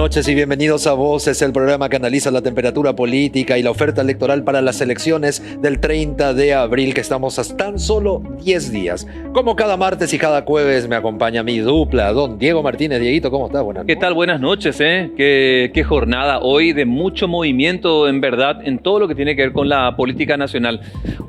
noches y bienvenidos a Voces, el programa que analiza la temperatura política y la oferta electoral para las elecciones del 30 de abril, que estamos a tan solo 10 días. Como cada martes y cada jueves me acompaña mi dupla, don Diego Martínez. Dieguito, ¿cómo estás? Buenas noches. ¿Qué tal? Buenas noches, ¿eh? Qué jornada hoy de mucho movimiento, en verdad, en todo lo que tiene que ver con la política nacional.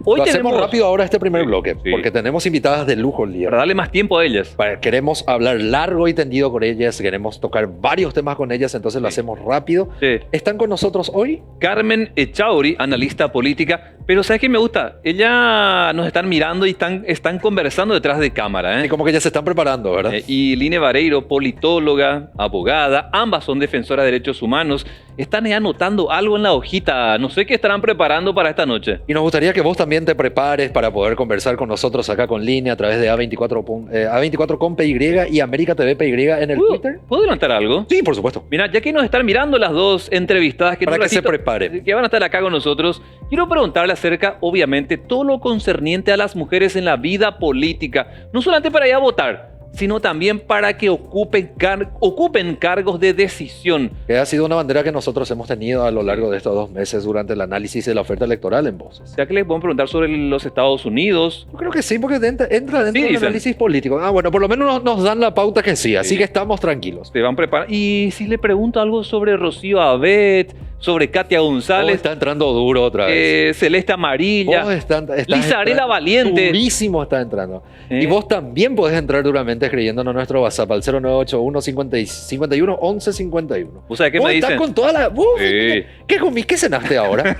Hoy Lo hacemos rápido ahora este primer bloque, sí, porque tenemos invitadas de lujo el día. para darle más tiempo a ellas. Queremos hablar largo y tendido con ellas, queremos tocar varios temas con ellas, entonces lo hacemos rápido. Sí. ¿Están con nosotros hoy? Carmen Echauri, analista política, pero ¿sabes qué me gusta? Ella nos están mirando y están conversando detrás de cámara, Y ¿eh? como que ya se están preparando, ¿verdad? Y Line Vareiro, politóloga, abogada, ambas son defensoras de derechos humanos. Están ahí anotando algo en la hojita, no sé qué estarán preparando para esta noche. Y nos gustaría que vos también te prepares para poder conversar con nosotros acá con línea a través de A24 con PY y América TV PY en el Twitter. ¿Puedo adelantar algo? Sí, por supuesto. Mira, ya que nos están mirando las dos entrevistadas Para que se prepare. que van a estar acá con nosotros, quiero preguntarle acerca, obviamente, todo lo concerniente a las mujeres en la vida política, no solamente para ir a votar, sino también para que ocupen cargos de decisión. Que ha sido una bandera que nosotros hemos tenido a lo largo de estos 2 meses durante el análisis de la oferta electoral en Voces. O sea que les puedo preguntar sobre los Estados Unidos. Yo creo que sí, porque entra dentro Sí, del dicen. análisis político. Bueno, por lo menos nos dan la pauta que sí, así que estamos tranquilos. Se van preparando. Y si le pregunto algo sobre Rocío Abet, sobre Katia Vos González, está entrando duro otra vez. Celeste Amarilla, Vos estás Lizarela entrando Valiente. Durísimo está entrando. Y vos también podés entrar duramente escribiéndonos nuestro WhatsApp al 0981 51 11 51. ¿Vos sabés qué Vos me estás dicen? con toda la... ¿Vos? Sí. ¿Qué comís? ¿Qué cenaste ahora?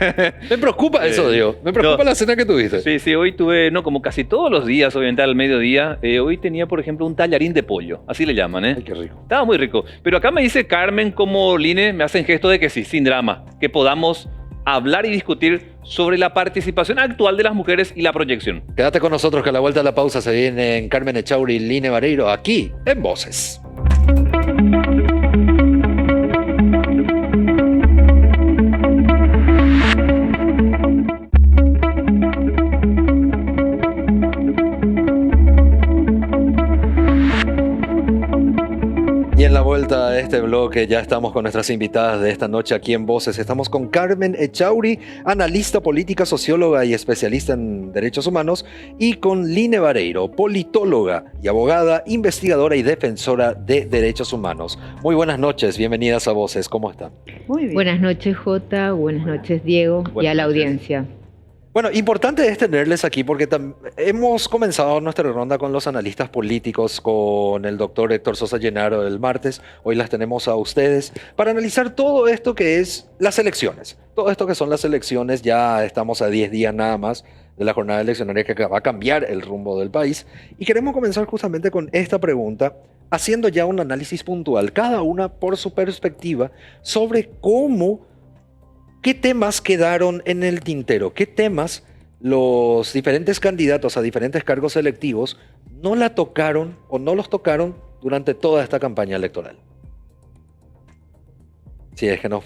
Me preocupa eso, Diego. Me preocupa No. la cena que tuviste. Sí, hoy tuve, no, como casi todos los días, obviamente al mediodía, hoy tenía, por ejemplo, un tallarín de pollo, así le llaman, ¿eh? Ay, qué rico. Estaba muy rico. Pero acá me dice Carmen, como Line, me hacen gesto de que sí, sin drama, que podamos hablar y discutir sobre la participación actual de las mujeres y la proyección. Quédate con nosotros que a la vuelta de la pausa se vienen Carmen Echauri y Line Vareiro aquí en Voces. Y en la vuelta a este bloque ya estamos con nuestras invitadas de esta noche aquí en Voces. Estamos con Carmen Echauri, analista política, socióloga y especialista en derechos humanos, y con Line Vareiro, politóloga y abogada, investigadora y defensora de derechos humanos. Muy buenas noches, bienvenidas a Voces, ¿cómo están? Muy bien. Buenas noches, Jota. Buenas noches, Diego. Y Buenas a la noches. audiencia. Bueno, importante es tenerles aquí porque hemos comenzado nuestra ronda con los analistas políticos, con el doctor Héctor Sosa Llenaro el martes. Hoy las tenemos a ustedes para analizar todo esto que es las elecciones. Todo esto que son las elecciones, ya estamos a 10 días nada más de la jornada eleccionaria que va a cambiar el rumbo del país. Y queremos comenzar justamente con esta pregunta, haciendo ya un análisis puntual, cada una por su perspectiva, sobre qué temas quedaron en el tintero, qué temas los diferentes candidatos a diferentes cargos electivos no la tocaron o no los tocaron durante toda esta campaña electoral. Si es que nos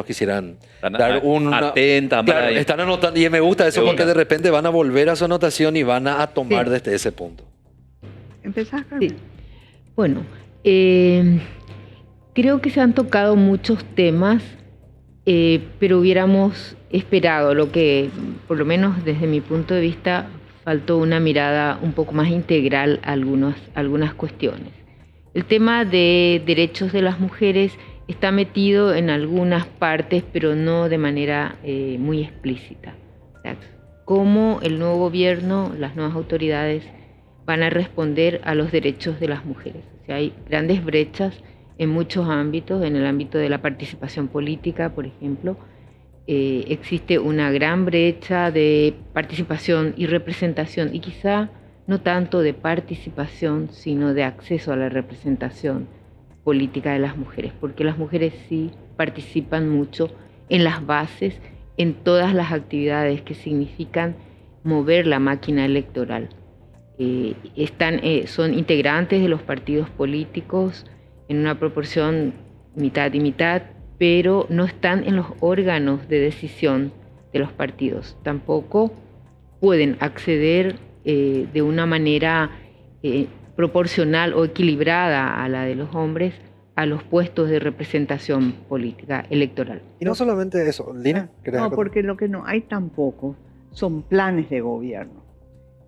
quisieran dar una... Atenta, Claro, están anotando y me gusta eso De porque una. de repente van a volver a su anotación y van a tomar Sí. desde ese punto. ¿Empezás, Carmen? Sí. Bueno, creo que se han tocado muchos temas, pero hubiéramos esperado lo que, por lo menos desde mi punto de vista, faltó una mirada un poco más integral a algunas cuestiones. El tema de derechos de las mujeres está metido en algunas partes, pero no de manera muy explícita. O sea, cómo el nuevo gobierno, las nuevas autoridades van a responder a los derechos de las mujeres. O sea, hay grandes brechas en muchos ámbitos, en el ámbito de la participación política, por ejemplo. Existe una gran brecha de participación y representación, y quizá no tanto de participación, sino de acceso a la representación política de las mujeres, porque las mujeres sí participan mucho en las bases, en todas las actividades que significan mover la máquina electoral. Son integrantes de los partidos políticos en una proporción mitad y mitad, pero no están en los órganos de decisión de los partidos. Tampoco pueden acceder de una manera proporcional o equilibrada a la de los hombres a los puestos de representación política electoral. Y no solamente eso, Lina, ¿querés No, acotar? porque lo que no hay tampoco son planes de gobierno.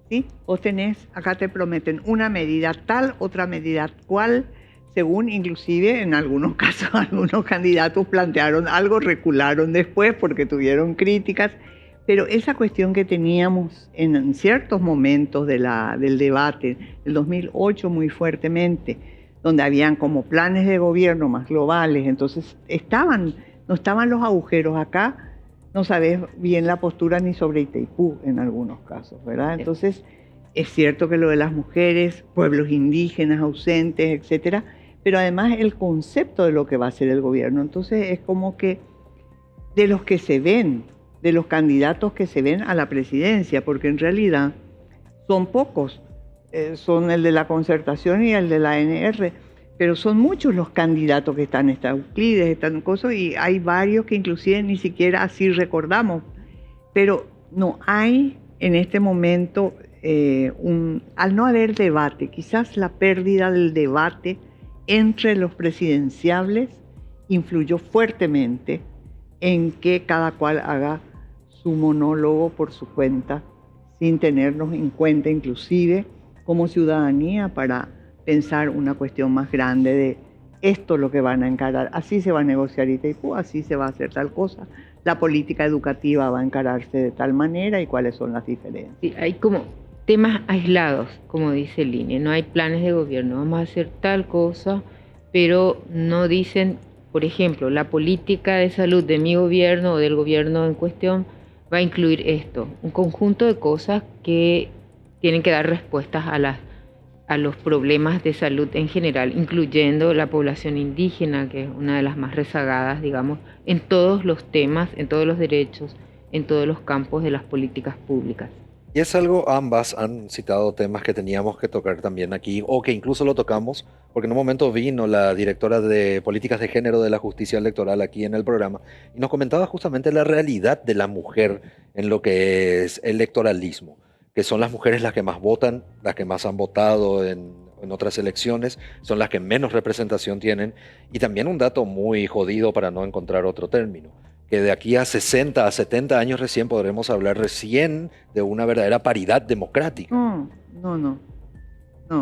¿Sí? Vos tenés, acá te prometen una medida tal, otra medida cual, según inclusive en algunos casos algunos candidatos plantearon algo, recularon después porque tuvieron críticas, pero esa cuestión que teníamos en ciertos momentos del debate, el 2008 muy fuertemente, donde habían como planes de gobierno más globales, entonces no estaban los agujeros acá. No sabes bien la postura ni sobre Itaipú en algunos casos, ¿verdad? Entonces, es cierto que lo de las mujeres, pueblos indígenas ausentes, etcétera, pero además el concepto de lo que va a ser el gobierno. Entonces, es como que de los que se ven, de los candidatos que se ven a la presidencia, porque en realidad son pocos, son el de la Concertación y el de la ANR, pero son muchos los candidatos que están Euclides, están cosas, y hay varios que inclusive ni siquiera así recordamos. Pero no hay en este momento, al no haber debate, quizás la pérdida del debate entre los presidenciables influyó fuertemente en que cada cual haga su monólogo por su cuenta, sin tenernos en cuenta inclusive como ciudadanía para pensar una cuestión más grande de esto es lo que van a encarar, así se va a negociar Itaipú, así se va a hacer tal cosa, la política educativa va a encararse de tal manera y cuáles son las diferencias. Sí, hay como temas aislados, como dice Línea, no hay planes de gobierno, vamos a hacer tal cosa, pero no dicen, por ejemplo, la política de salud de mi gobierno o del gobierno en cuestión va a incluir esto, un conjunto de cosas que tienen que dar respuestas a los problemas de salud en general, incluyendo la población indígena, que es una de las más rezagadas, digamos, en todos los temas, en todos los derechos, en todos los campos de las políticas públicas. Y es algo, ambas han citado temas que teníamos que tocar también aquí, o que incluso lo tocamos, porque en un momento vino la directora de Políticas de Género de la Justicia Electoral aquí en el programa, y nos comentaba justamente la realidad de la mujer en lo que es electoralismo, que son las mujeres las que más votan, las que más han votado en otras elecciones, son las que menos representación tienen, y también un dato muy jodido para no encontrar otro término, que de aquí a 60, a 70 años recién podremos hablar recién de una verdadera paridad democrática. No,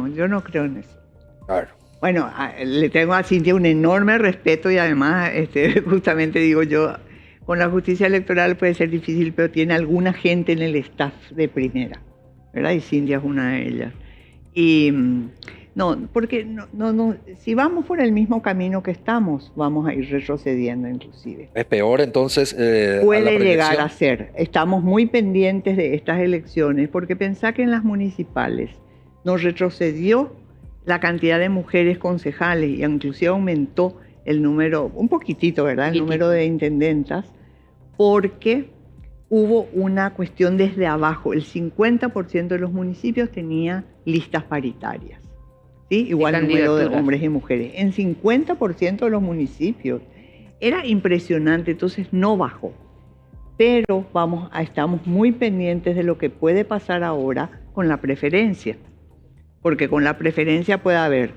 yo no creo en eso. Claro. Bueno, le tengo a Cintia un enorme respeto y además, justamente digo yo, con la justicia electoral puede ser difícil, pero tiene alguna gente en el staff de primera, ¿verdad? Y Cintia es una de ellas. Y no, porque no, si vamos por el mismo camino que estamos, vamos a ir retrocediendo inclusive. Es peor entonces. Puede llegar a ser. Estamos muy pendientes de estas elecciones porque pensá que en las municipales nos retrocedió la cantidad de mujeres concejales y inclusive aumentó el número, un poquitito, ¿verdad? El número de intendentas, porque hubo una cuestión desde abajo. El 50% de los municipios tenía listas paritarias, ¿sí? Igual el número de hombres y mujeres. En 50% de los municipios. Era impresionante, entonces no bajó. Pero estamos muy pendientes de lo que puede pasar ahora con la preferencia. Porque con la preferencia puede haber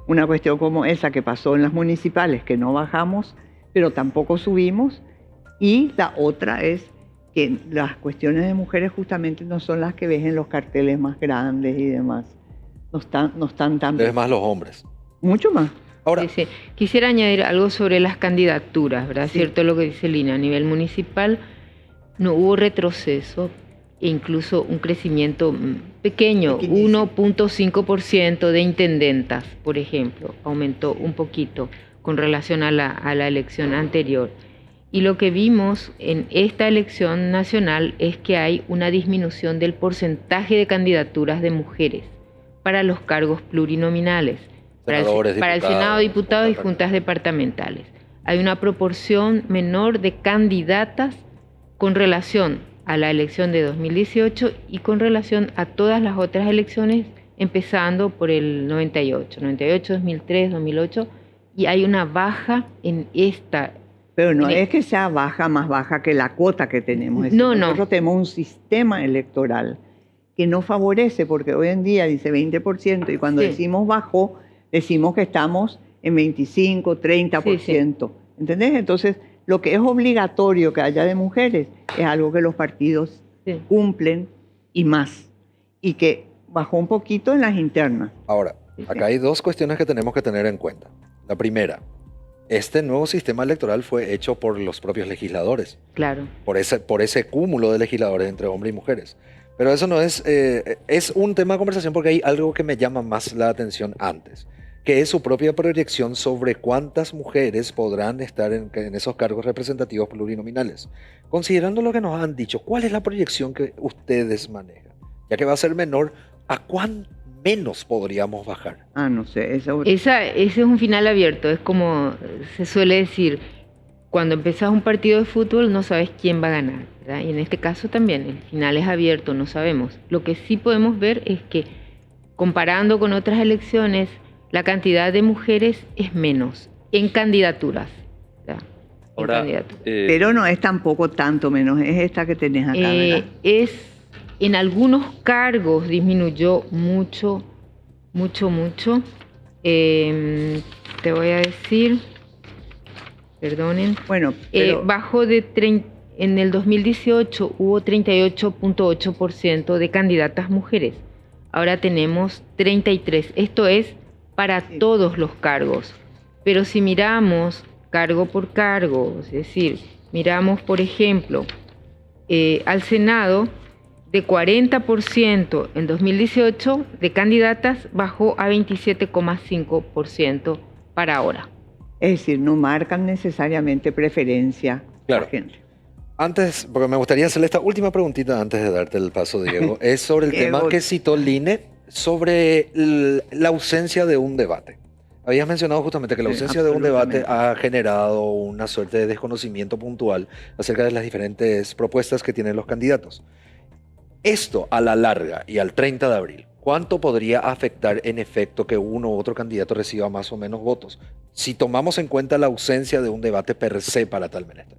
una cuestión como esa que pasó en las municipales, que no bajamos, pero tampoco subimos. Y la otra es que las cuestiones de mujeres justamente no son las que ves en los carteles más grandes y demás. No están tan... Es más los hombres. Mucho más. Ahora, sí. Quisiera añadir algo sobre las candidaturas, ¿verdad? Sí. Cierto lo que dice Lina, a nivel municipal no hubo retroceso e incluso un crecimiento pequeño, 1.5% de intendentas, por ejemplo, aumentó un poquito con relación a la elección anterior. Y lo que vimos en esta elección nacional es que hay una disminución del porcentaje de candidaturas de mujeres para los cargos plurinominales, para el Senado, diputados y juntas departamentales. Hay una proporción menor de candidatas con relación a la elección de 2018 y con relación a todas las otras elecciones, empezando por el 98, 2003, 2008, y hay una baja en esta. Pero no es que sea más baja que la cuota que tenemos. Nosotros tenemos un sistema electoral que no favorece, porque hoy en día dice 20%, y cuando decimos bajó, decimos que estamos en 25, 30%. ¿Entendés? Entonces, lo que es obligatorio que haya de mujeres es algo que los partidos cumplen y más. Y que bajó un poquito en las internas. Ahora, acá hay dos cuestiones que tenemos que tener en cuenta. La primera, este nuevo sistema electoral fue hecho por los propios legisladores, Claro. por ese cúmulo de legisladores entre hombres y mujeres. Pero eso no es, es un tema de conversación porque hay algo que me llama más la atención antes, que es su propia proyección sobre cuántas mujeres podrán estar en esos cargos representativos plurinominales. Considerando lo que nos han dicho, ¿cuál es la proyección que ustedes manejan? Ya que va a ser menor, ¿a cuán menos podríamos bajar? Ah, no sé. Ese es un final abierto, es como se suele decir, cuando empezás un partido de fútbol no sabes quién va a ganar, ¿verdad? Y en este caso también, el final es abierto, no sabemos. Lo que sí podemos ver es que comparando con otras elecciones, la cantidad de mujeres es menos en candidaturas, ¿verdad? Ahora, pero no es tampoco tanto menos, es esta que tenés acá, ¿verdad? En algunos cargos disminuyó mucho. Te voy a decir, perdonen. Bueno, pero bajó en el 2018 hubo 38.8% de candidatas mujeres. Ahora tenemos 33%. Esto es para todos los cargos. Pero si miramos cargo por cargo, es decir, miramos, por ejemplo, al Senado, de 40% en 2018 de candidatas bajó a 27,5% para ahora. es decir, no marcan necesariamente preferencia Claro. por género. Antes, porque me gustaría hacerle esta última preguntita antes de darte el paso, Diego, es sobre el tema Diego. que citó Line sobre la ausencia de un debate. Habías mencionado justamente que la Sí, ausencia de un debate absolutamente. ha generado una suerte de desconocimiento puntual acerca de las diferentes propuestas que tienen los candidatos. Esto, a la larga y al 30 de abril, ¿cuánto podría afectar en efecto que uno u otro candidato reciba más o menos votos? Si tomamos en cuenta la ausencia de un debate per se para tal menester.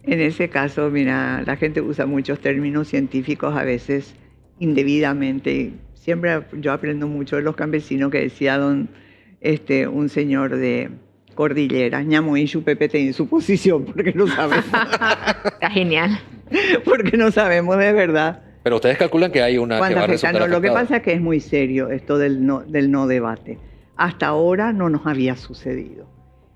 En ese caso, mira, la gente usa muchos términos científicos a veces indebidamente. Siempre yo aprendo mucho de los campesinos que decía un señor de Cordillera, ñamuí su pepete en su posición, porque no sabemos, Está genial. porque no sabemos de verdad Pero ustedes calculan que hay una que cuánta va a afecta. resultar No, lo que afectada. pasa es que es muy serio esto del no debate. Hasta ahora no nos había sucedido.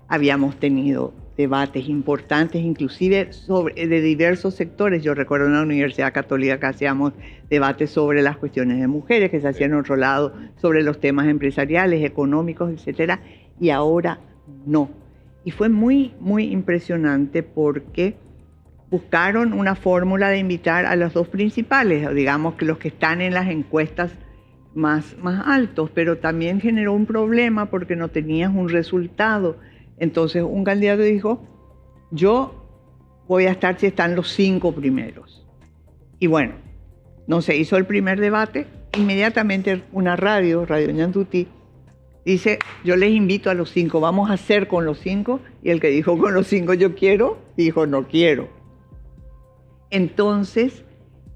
Habíamos tenido debates importantes, inclusive de diversos sectores. Yo recuerdo en la Universidad Católica que hacíamos debates sobre las cuestiones de mujeres, que se hacían en otro lado, sobre los temas empresariales, económicos, etcétera, y ahora no. Y fue muy, muy impresionante porque buscaron una fórmula de invitar a los dos principales, digamos que los que están en las encuestas más altos, pero también generó un problema porque no tenías un resultado. Entonces un candidato dijo, yo voy a estar si están los 5 primeros. Y bueno, no se hizo el primer debate, inmediatamente una Radio Ñantuti, dice, yo les invito a los 5, vamos a hacer con los 5, y el que dijo con los 5 yo quiero, dijo no quiero. Entonces,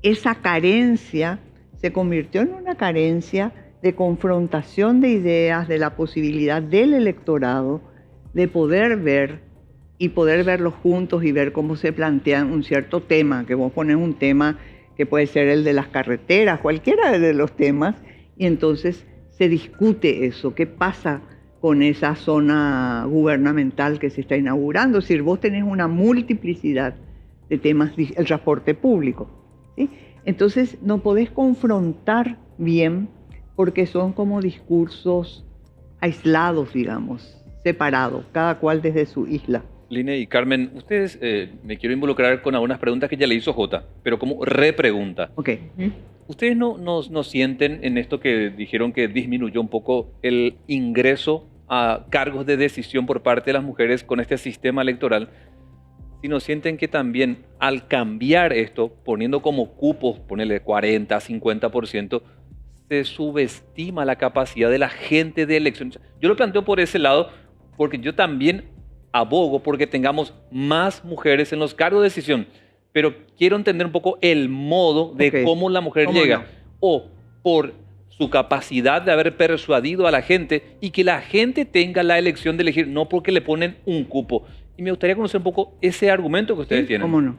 esa carencia se convirtió en una carencia de confrontación de ideas, de la posibilidad del electorado de poder ver y poder verlos juntos y ver cómo se plantea un cierto tema, que vos pones un tema que puede ser el de las carreteras, cualquiera de los temas, y entonces se discute eso, qué pasa con esa zona gubernamental que se está inaugurando. Es decir, vos tenés una multiplicidad de temas, el transporte público, ¿sí? Entonces no podés confrontar bien porque son como discursos aislados, digamos, separados, cada cual desde su isla. Line y Carmen, ustedes, me quiero involucrar con algunas preguntas que ya le hizo Jota, pero como repregunta. Ok. ¿Ustedes no sienten en esto que dijeron que disminuyó un poco el ingreso a cargos de decisión por parte de las mujeres con este sistema electoral? Sino sienten que también al cambiar esto, poniendo como cupos, ponerle 40, 50%, se subestima la capacidad de la gente de elección. Yo lo planteo por ese lado porque yo también abogo porque tengamos más mujeres en los cargos de decisión, pero quiero entender un poco el modo de Ok. cómo la mujer ¿Cómo llega. no? O por su capacidad de haber persuadido a la gente y que la gente tenga la elección de elegir, no porque le ponen un cupo. Y me gustaría conocer un poco ese argumento que ustedes Sí, tienen. ¿cómo no?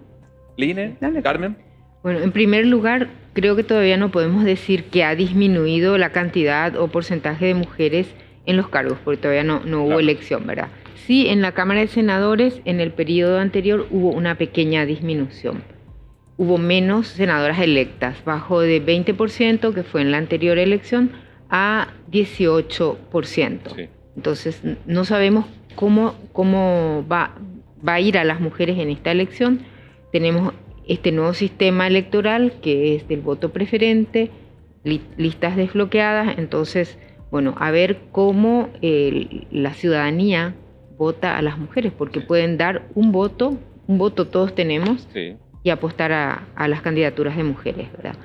Line, Dale. Carmen. Bueno, en primer lugar, creo que todavía no podemos decir que ha disminuido la cantidad o porcentaje de mujeres en los cargos, porque todavía no hubo Claro. elección, ¿verdad? Sí, en la Cámara de Senadores, en el periodo anterior, hubo una pequeña disminución. Hubo menos senadoras electas, bajó de 20%, que fue en la anterior elección, a 18%. Sí. Entonces, no sabemos cómo va a ir a las mujeres en esta elección. Tenemos este nuevo sistema electoral que es del voto preferente, listas desbloqueadas. Entonces, bueno, a ver cómo la ciudadanía vota a las mujeres, porque pueden dar un voto todos tenemos, Sí. y apostar a las candidaturas de mujeres, ¿verdad?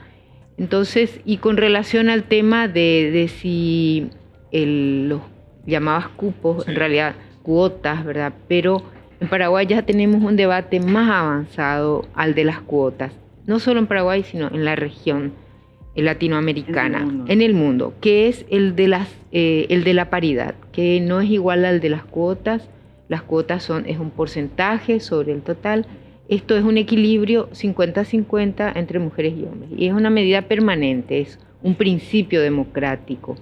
Entonces, y con relación al tema de si los llamados cupos, Sí. en realidad cuotas, ¿verdad? Pero en Paraguay ya tenemos un debate más avanzado al de las cuotas, no solo en Paraguay, sino en la región latinoamericana, en el mundo, que es el de la paridad, que no es igual al de las cuotas. Las cuotas es un porcentaje sobre el total. Esto es un equilibrio 50-50 entre mujeres y hombres. Y es una medida permanente, es un principio democrático.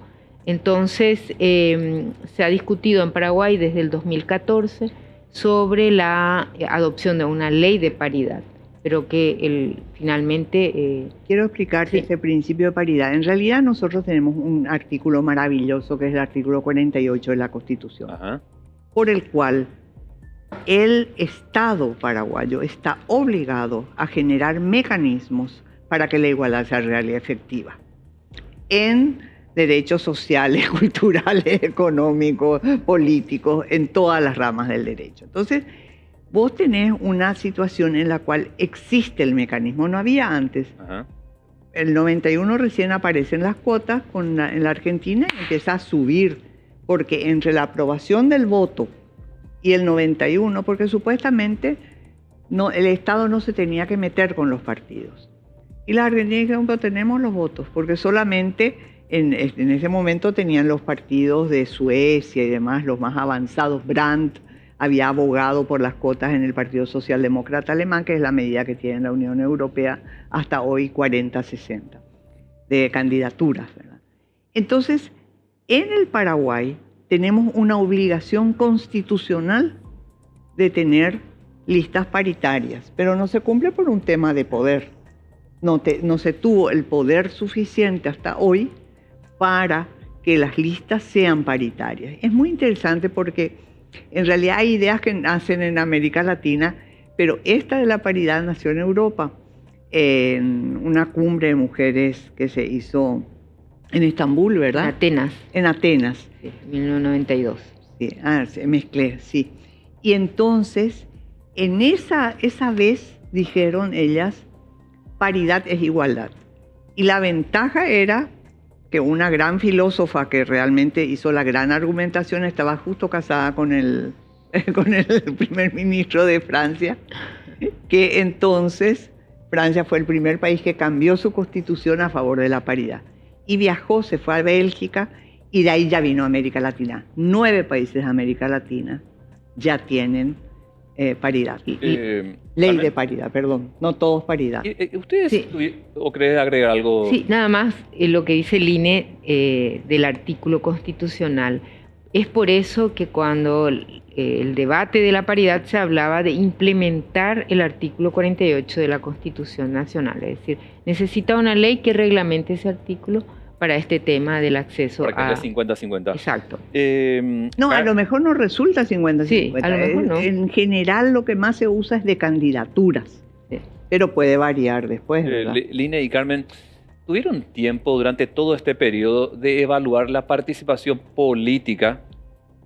Entonces, se ha discutido en Paraguay desde el 2014 sobre la adopción de una ley de paridad, pero que finalmente... Quiero explicarte Sí. ese principio de paridad. En realidad nosotros tenemos un artículo maravilloso que es el artículo 48 de la Constitución, Ajá. por el cual el Estado paraguayo está obligado a generar mecanismos para que la igualdad sea real y efectiva en derechos sociales, culturales, económicos, políticos, en todas las ramas del derecho. Entonces, vos tenés una situación en la cual existe el mecanismo, no había antes. Ajá. El 91 recién aparecen las cuotas en la Argentina y empieza a subir, porque entre la aprobación del voto y el 91, porque supuestamente el Estado no se tenía que meter con los partidos. Y la Argentina dijeron, pero tenemos los votos, porque solamente en ese momento tenían los partidos de Suecia y demás, los más avanzados. Brandt había abogado por las cuotas en el Partido Socialdemócrata Alemán, que es la medida que tiene la Unión Europea hasta hoy, 40-60, de candidaturas, ¿verdad? Entonces, en el Paraguay tenemos una obligación constitucional de tener listas paritarias, pero no se cumple por un tema de poder. No se tuvo el poder suficiente hasta hoy para que las listas sean paritarias. Es muy interesante porque en realidad hay ideas que nacen en América Latina, pero esta de la paridad nació en Europa, en una cumbre de mujeres que se hizo en Estambul, ¿verdad? Atenas, En Atenas. sí, 1992. Sí, se mezclé, sí. Y entonces, en esa vez dijeron ellas, paridad es igualdad. Y la ventaja era que una gran filósofa que realmente hizo la gran argumentación estaba justo casada con el primer ministro de Francia, que entonces Francia fue el primer país que cambió su constitución a favor de la paridad. Y viajó, se fue a Bélgica y de ahí ya vino a América Latina. 9 países de América Latina ya tienen paridad. Ley Carmen, de paridad, perdón. No todos paridad. ¿Ustedes Sí. o querés agregar algo? Sí, nada más lo que dice el INE del artículo constitucional. Es por eso que cuando el debate de la paridad se hablaba de implementar el artículo 48 de la Constitución Nacional. Es decir, necesita una ley que reglamente ese artículo para este tema del acceso Para que a... sea 50-50. Exacto. No, a lo mejor no resulta 50-50. Sí, a lo mejor no. En general lo que más se usa es de candidaturas, Sí. pero puede variar después, ¿verdad? Line y Carmen, ¿tuvieron tiempo durante todo este periodo de evaluar la participación política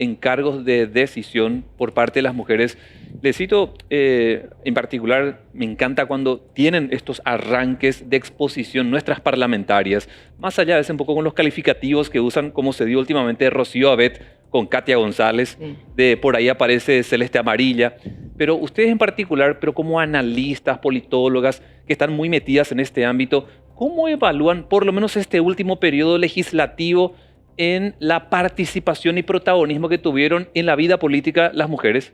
en cargos de decisión por parte de las mujeres? Les cito, en particular, me encanta cuando tienen estos arranques de exposición nuestras parlamentarias, más allá de ese un poco con los calificativos que usan, como se dio últimamente de Rocío Abet con Katia González, Sí. de por ahí aparece Celeste Amarilla, pero ustedes en particular, pero como analistas, politólogas, que están muy metidas en este ámbito, ¿cómo evalúan por lo menos este último periodo legislativo en la participación y protagonismo que tuvieron en la vida política las mujeres?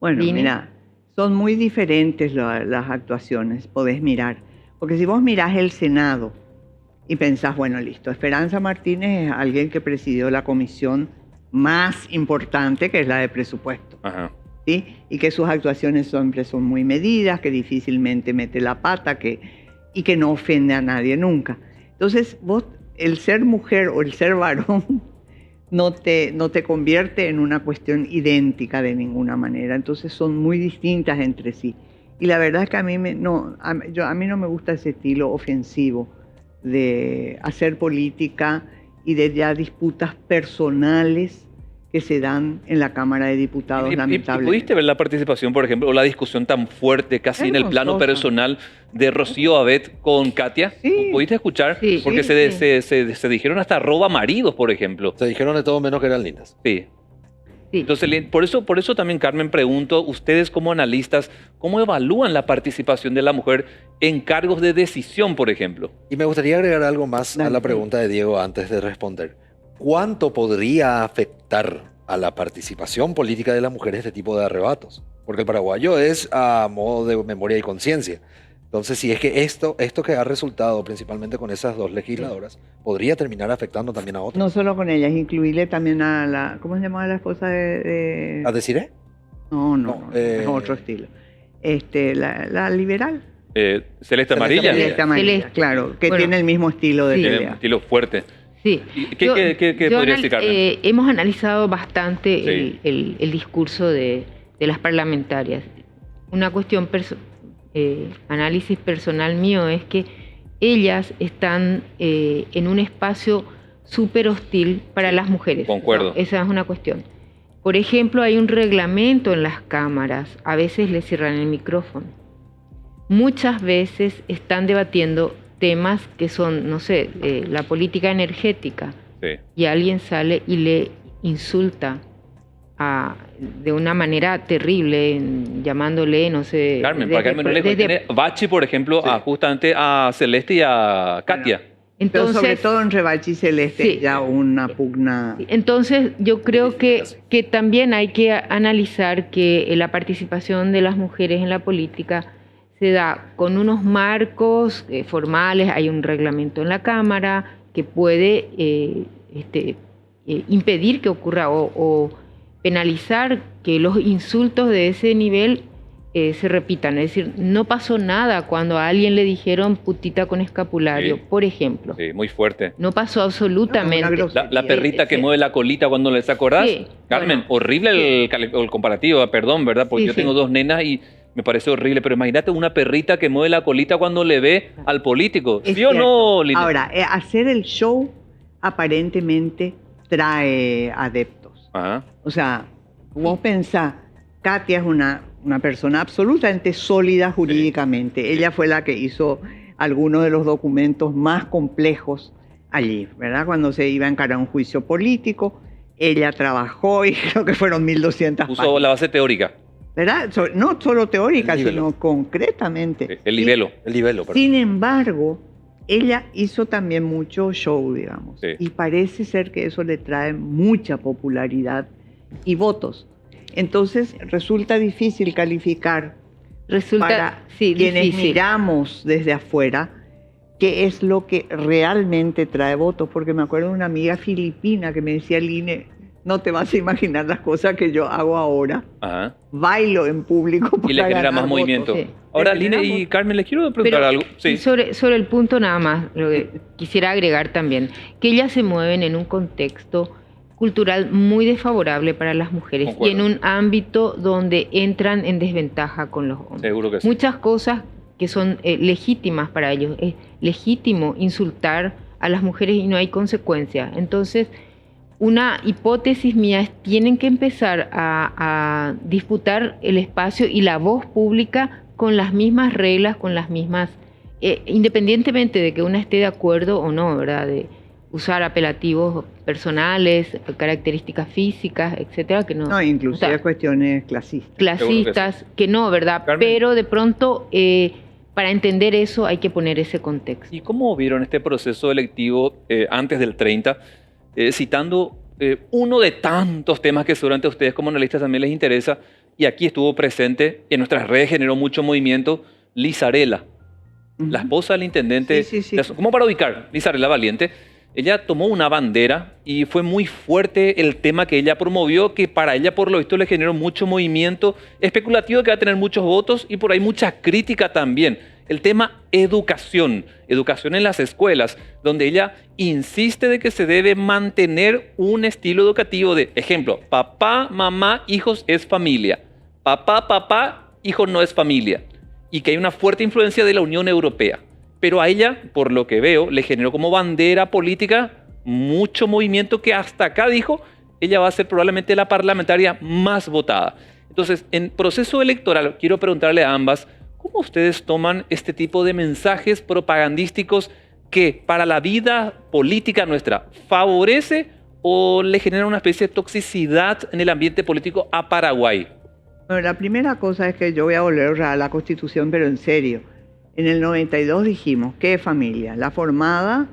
Bueno, Lina. mira, son muy diferentes las actuaciones, podés mirar. Porque si vos mirás el Senado y pensás, bueno, listo, Esperanza Martínez es alguien que presidió la comisión más importante, que es la de presupuesto, Ajá. ¿sí? Y que sus actuaciones siempre son muy medidas, que difícilmente mete la pata y que no ofende a nadie nunca. Entonces, vos, el ser mujer o el ser varón no te convierte en una cuestión idéntica de ninguna manera. Entonces son muy distintas entre sí. Y la verdad es que a mí no me gusta ese estilo ofensivo de hacer política y de ya disputas personales que se dan en la Cámara de Diputados, ¿Y lamentablemente. pudiste ver la participación, por ejemplo, o la discusión tan fuerte, casi en el plano Hermosa. personal, de Rocío Abet con Katia? Sí. ¿Pudiste escuchar? Sí. Porque Sí, se dijeron hasta roba maridos, por ejemplo. Se dijeron de todo menos que eran lindas. Sí. Sí. Entonces, por eso también, Carmen, pregunto, ustedes como analistas, ¿cómo evalúan la participación de la mujer en cargos de decisión, por ejemplo? Y me gustaría agregar algo más a la Dale. pregunta de Diego antes de responder. ¿Cuánto podría afectar a la participación política de la mujer este tipo de arrebatos? Porque el paraguayo es a modo de memoria y conciencia. Entonces, si es que esto que ha resultado principalmente con esas dos legisladoras, podría terminar afectando también a otras. No solo con ellas, incluirle también a la... ¿Cómo se llamaba la esposa de...? ¿A decir? No, eh, es otro estilo. La liberal. Celeste Amarilla. Amarilla. Celeste Amarilla, Celeste. claro, que Bueno, tiene el mismo estilo de sí. Tiene un pelea. estilo fuerte. Sí. ¿Y qué podría decir, Carmen? Hemos analizado bastante Sí. el discurso de las parlamentarias. Una cuestión, análisis personal mío, es que ellas están en un espacio súper hostil para las mujeres. Concuerdo. ¿No? Esa es una cuestión. Por ejemplo, hay un reglamento en las cámaras, a veces les cierran el micrófono. Muchas veces están debatiendo temas que son, no sé, la política energética, Sí. y alguien sale y le insulta de una manera terrible, llamándole, no sé... Carmen, para Carmen no le desde- tiene Bachi, por ejemplo, Sí. justamente a Celeste y a Katia. Pero Entonces, sobre todo en Rebachi y Celeste, Sí. ya una pugna. entonces yo creo que también hay que analizar que la participación de las mujeres en la política se da con unos marcos formales, hay un reglamento en la Cámara que puede impedir que ocurra o penalizar que los insultos de ese nivel se repitan. Es decir, no pasó nada cuando a alguien le dijeron putita con escapulario, Sí. por ejemplo. Sí, muy fuerte. No pasó absolutamente. No, una grosería. La perrita que Sí. mueve la colita cuando les acordás. Sí, Carmen, bueno, horrible el comparativo, perdón, ¿verdad? Porque Sí, yo sí. tengo dos nenas y me parece horrible, pero imagínate una perrita que mueve la colita cuando le ve al político. Es ¿Sí o no, cierto. Lina? Ahora, hacer el show aparentemente trae adeptos. Ajá. O sea, vos pensás, Katia es una persona absolutamente sólida jurídicamente. Ella fue la que hizo algunos de los documentos más complejos allí, ¿verdad? Cuando se iba a encarar un juicio político, ella trabajó y creo que fueron 1.200 Puso páginas, la base teórica, ¿verdad? No solo teórica, El libelo. sino concretamente. el libelo. El libelo, perdón. Sin embargo, ella hizo también mucho show, digamos, Sí. y parece ser que eso le trae mucha popularidad y votos. Entonces resulta difícil calificar Resulta, para sí, quienes difícil. miramos desde afuera qué es lo que realmente trae votos, porque me acuerdo de una amiga filipina que me decía, Line, no te vas a imaginar las cosas que yo hago ahora, Ajá. bailo en público Y le para genera ganar más votos". movimiento. Sí. Ahora, Le Line y generamos. Carmen, les quiero preguntar Pero, algo. Sí. y sobre el punto nada más, lo que quisiera agregar también, que ellas se mueven en un contexto cultural muy desfavorable para las mujeres Concuerdo. y en un ámbito donde entran en desventaja con los hombres. Seguro que sí. Muchas cosas que son legítimas para ellos. Es legítimo insultar a las mujeres y no hay consecuencia. Entonces, una hipótesis mía es tienen que empezar a disputar el espacio y la voz pública con las mismas reglas, con las mismas, independientemente de que una esté de acuerdo o no, ¿verdad? De usar apelativos personales, características físicas, etcétera, que no. No, inclusive o sea, cuestiones clasistas. clasistas, que no, ¿verdad? Carmen. Pero de pronto para entender eso hay que poner ese contexto. ¿Y cómo vieron este proceso electivo antes del 30? Citando uno de tantos temas que seguramente a ustedes como analistas también les interesa, y aquí estuvo presente, y en nuestras redes generó mucho movimiento, Lisa Arela, la esposa del intendente. Sí, sí, sí. Como para ubicar, Lisa Arela Valiente, ella tomó una bandera y fue muy fuerte el tema que ella promovió, que para ella por lo visto le generó mucho movimiento especulativo que va a tener muchos votos y por ahí mucha crítica también. El tema educación, educación en las escuelas, donde ella insiste de que se debe mantener un estilo educativo de, ejemplo, papá, mamá, hijos es familia. Papá, hijo no es familia. Y que hay una fuerte influencia de la Unión Europea. Pero a ella, por lo que veo, le generó como bandera política mucho movimiento que hasta acá dijo, ella va a ser probablemente la parlamentaria más votada. Entonces, en proceso electoral, quiero preguntarle a ambas, ¿cómo ustedes toman este tipo de mensajes propagandísticos que para la vida política nuestra favorece o le genera una especie de toxicidad en el ambiente político a Paraguay? Bueno, la primera cosa es que yo voy a volver a la Constitución, pero en serio. En el 92 dijimos, ¿qué es familia? La formada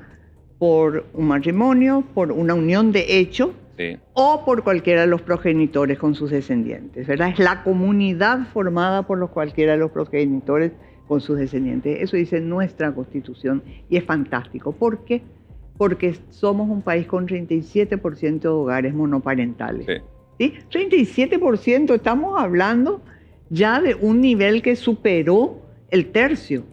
por un matrimonio, por una unión de hecho, Sí. o por cualquiera de los progenitores con sus descendientes, ¿verdad? Es la comunidad formada por cualquiera de los progenitores con sus descendientes. Eso dice nuestra Constitución y es fantástico. ¿Por qué? Porque somos un país con 37% de hogares monoparentales. Sí. ¿Sí? 37%, estamos hablando ya de un nivel que superó el tercio.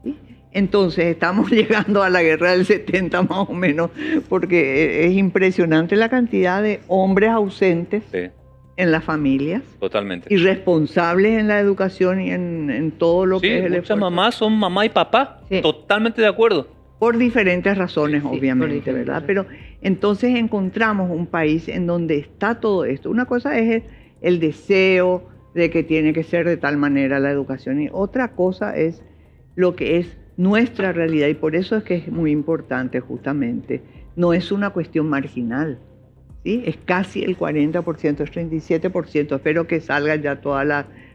¿Sí? Entonces estamos llegando a la guerra del 70 más o menos, porque es impresionante la cantidad de hombres ausentes Sí, en las familias, totalmente. irresponsables en la educación y en todo lo Sí, que es el muchas esfuerzo. mamás son mamá y papá, Sí. totalmente de acuerdo. Por diferentes razones, Sí, obviamente, por diferentes ¿verdad? razones. Pero entonces encontramos un país en donde está todo esto. Una cosa es el deseo de que tiene que ser de tal manera la educación y otra cosa es lo que es nuestra realidad y por eso es que es muy importante justamente. No es una cuestión marginal, ¿sí? Es casi el 40%, es 37%. Espero que salgan ya todos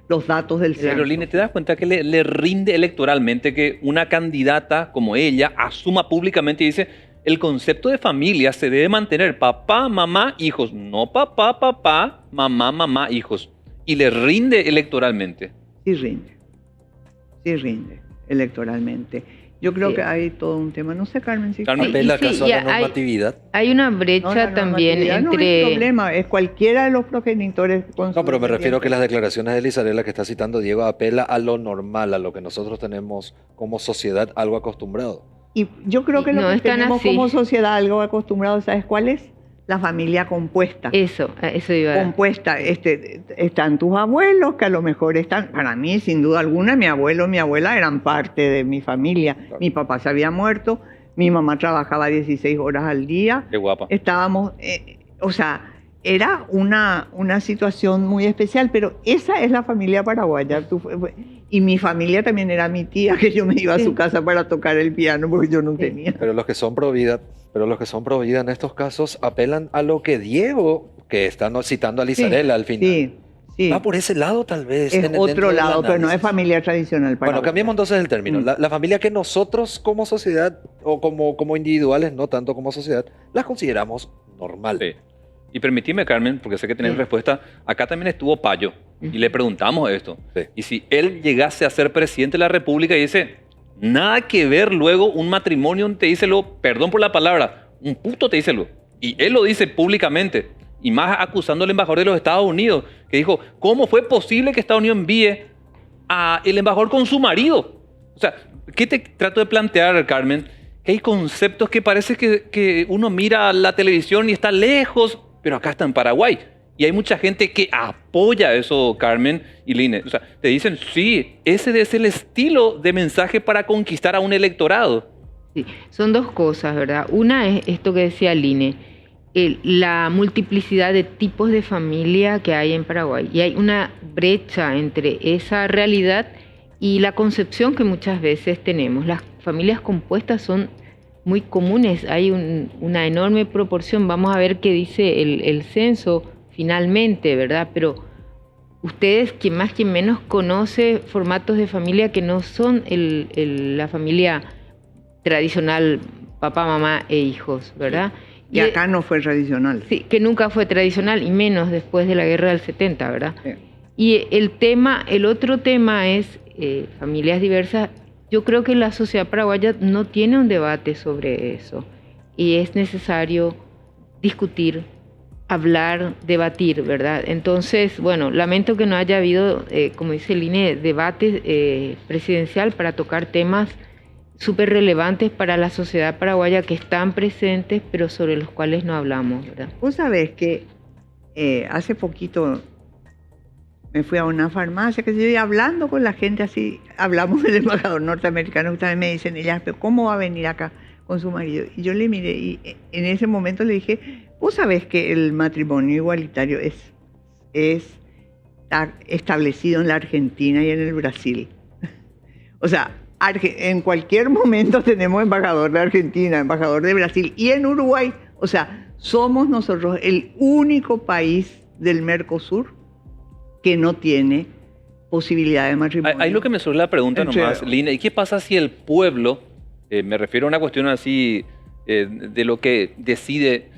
los datos del censo. Pero Line, ¿te das cuenta que le rinde electoralmente que una candidata como ella asuma públicamente y dice el concepto de familia se debe mantener papá, mamá, hijos, no papá, mamá, hijos? Y le rinde electoralmente. Sí rinde electoralmente. Yo creo Sí. que hay todo un tema. No sé, Carmen, si Carmen, ¿Apela sí, acaso a ya la normatividad? Hay una brecha No, la también normatividad no entre... es problema, es cualquiera de los progenitores. Con No, pero sus me refiero que descendientes. las declaraciones de Lizarela que está citando Diego apela a lo normal, a lo que nosotros tenemos como sociedad algo acostumbrado. Y yo creo que lo No que es tan tenemos así. como sociedad algo acostumbrado, ¿sabes cuál es? La familia compuesta. Eso iba a... Compuesta, están tus abuelos, que a lo mejor están, para mí, sin duda alguna, mi abuelo y mi abuela eran parte de mi familia. Claro. Mi papá se había muerto, mi mamá trabajaba 16 horas al día. Qué guapa. Estábamos, o sea, era una situación muy especial, pero esa es la familia paraguaya. Y mi familia también era mi tía, que yo me iba a su casa para tocar el piano porque yo no tenía. Pero los que son pro vida, en estos casos apelan a lo que Diego, que está citando a Lizarela al final. Sí. Va por ese lado tal vez. Es dentro otro del lado, pero no es análisis. familia tradicional paraguaya. Bueno, cambiemos entonces el término. Mm. La familia que nosotros como sociedad o como individuales, no tanto como sociedad, las consideramos normal. Sí. Y permitime, Carmen, porque sé que tenés Sí. respuesta, acá también estuvo Payo y le preguntamos esto. Sí. Y si él llegase a ser presidente de la República y dice, nada que ver luego un matrimonio donde te dice lo, perdón por la palabra, un puto te dice lo. Y él lo dice públicamente. Y más acusando al embajador de los Estados Unidos, que dijo, ¿cómo fue posible que Estados Unidos envíe a el embajador con su marido? O sea, ¿qué te trato de plantear, Carmen? Que hay conceptos que parece que uno mira la televisión y está lejos, pero acá está en Paraguay. Y hay mucha gente que apoya eso, Carmen y Line. O sea, te dicen, sí, ese es el estilo de mensaje para conquistar a un electorado. Sí, son dos cosas, ¿verdad? Una es esto que decía Line, la multiplicidad de tipos de familia que hay en Paraguay. Y hay una brecha entre esa realidad y la concepción que muchas veces tenemos. Las familias compuestas son muy comunes, hay una enorme proporción. Vamos a ver qué dice el censo finalmente, ¿verdad? Pero ustedes, quien más, quien menos, conoce formatos de familia que no son la familia tradicional, papá, mamá e hijos, ¿verdad? Y acá no fue tradicional. Sí, que nunca fue tradicional, y menos después de la guerra del 70, ¿verdad? Sí. Y el otro tema es familias diversas. Yo creo que la sociedad paraguaya no tiene un debate sobre eso, y es necesario discutir, hablar, debatir, ¿verdad? Entonces, bueno, lamento que no haya habido, como dice el INE, debate presidencial para tocar temas súper relevantes para la sociedad paraguaya que están presentes, pero sobre los cuales no hablamos, ¿verdad? Vos sabés que hace poquito me fui a una farmacia, que yo iba hablando con la gente así, hablamos del embajador norteamericano, que también me dicen, ellas, pero ¿cómo va a venir acá con su marido? Y yo le miré y en ese momento le dije, vos sabés que el matrimonio igualitario está establecido en la Argentina y en el Brasil. O sea, en cualquier momento tenemos embajador de Argentina, embajador de Brasil y en Uruguay. O sea, somos nosotros el único país del Mercosur que no tiene posibilidad de matrimonio. Ahí lo que me surge la pregunta nomás, Lina, ¿y qué pasa si el pueblo, me refiero a una cuestión así, de lo que decide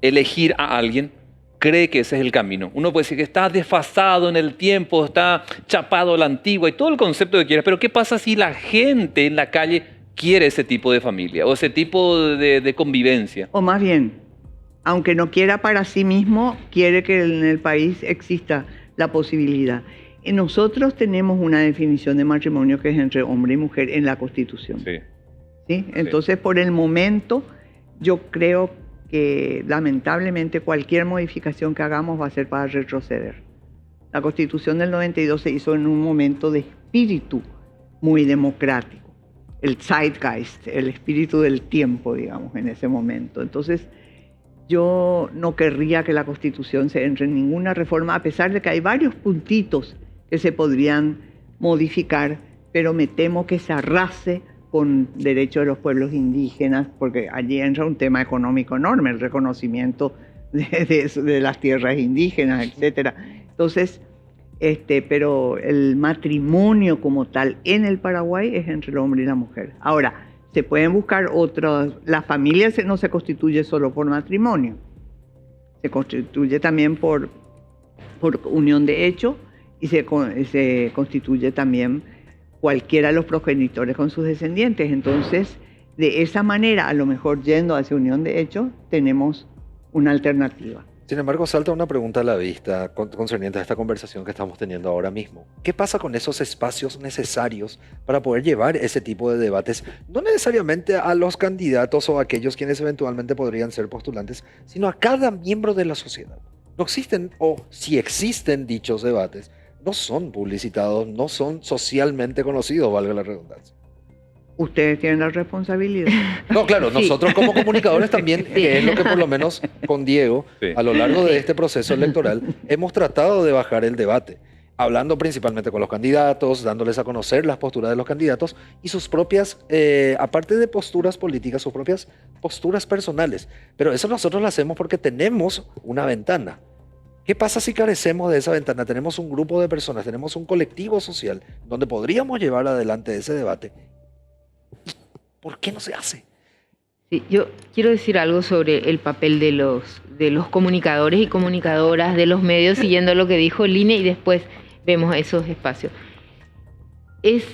elegir a alguien, cree que ese es el camino? Uno puede decir que está desfasado en el tiempo, está chapado a la antigua y todo el concepto que quieras, pero ¿qué pasa si la gente en la calle quiere ese tipo de familia o ese tipo de convivencia? O más bien, aunque no quiera para sí mismo, quiere que en el país exista la posibilidad. Y nosotros tenemos una definición de matrimonio que es entre hombre y mujer en la Constitución. Sí. ¿Sí? Entonces, por el momento, yo creo que lamentablemente cualquier modificación que hagamos va a ser para retroceder. La Constitución del 92 se hizo en un momento de espíritu muy democrático, el zeitgeist, el espíritu del tiempo, digamos, en ese momento. Entonces, yo no querría que la Constitución se entre en ninguna reforma, a pesar de que hay varios puntitos que se podrían modificar, pero me temo que se arrase con derechos de los pueblos indígenas, porque allí entra un tema económico enorme, el reconocimiento de las tierras indígenas, etc. Entonces, pero el matrimonio como tal en el Paraguay es entre el hombre y la mujer. Ahora, se pueden buscar otras, la familia no se constituye solo por matrimonio, se constituye también por unión de hecho y se constituye también cualquiera de los progenitores con sus descendientes. Entonces, de esa manera, a lo mejor yendo hacia unión de hecho, tenemos una alternativa. Sin embargo, salta una pregunta a la vista concerniente a esta conversación que estamos teniendo ahora mismo. ¿Qué pasa con esos espacios necesarios para poder llevar ese tipo de debates? No necesariamente a los candidatos o a aquellos quienes eventualmente podrían ser postulantes, sino a cada miembro de la sociedad. No existen, o si existen dichos debates, no son publicitados, no son socialmente conocidos, valga la redundancia. Ustedes tienen la responsabilidad. No, claro, Sí. nosotros como comunicadores también, Sí. que es lo que por lo menos con Diego, Sí. a lo largo de este proceso electoral, hemos tratado de bajar el debate, hablando principalmente con los candidatos, dándoles a conocer las posturas de los candidatos y sus propias, aparte de posturas políticas, sus propias posturas personales. Pero eso nosotros lo hacemos porque tenemos una ventana. ¿Qué pasa si carecemos de esa ventana? Tenemos un grupo de personas, tenemos un colectivo social donde podríamos llevar adelante ese debate. ¿Por qué no se hace? Sí, yo quiero decir algo sobre el papel de los comunicadores y comunicadoras, de los medios, siguiendo lo que dijo Line, y después vemos esos espacios. Es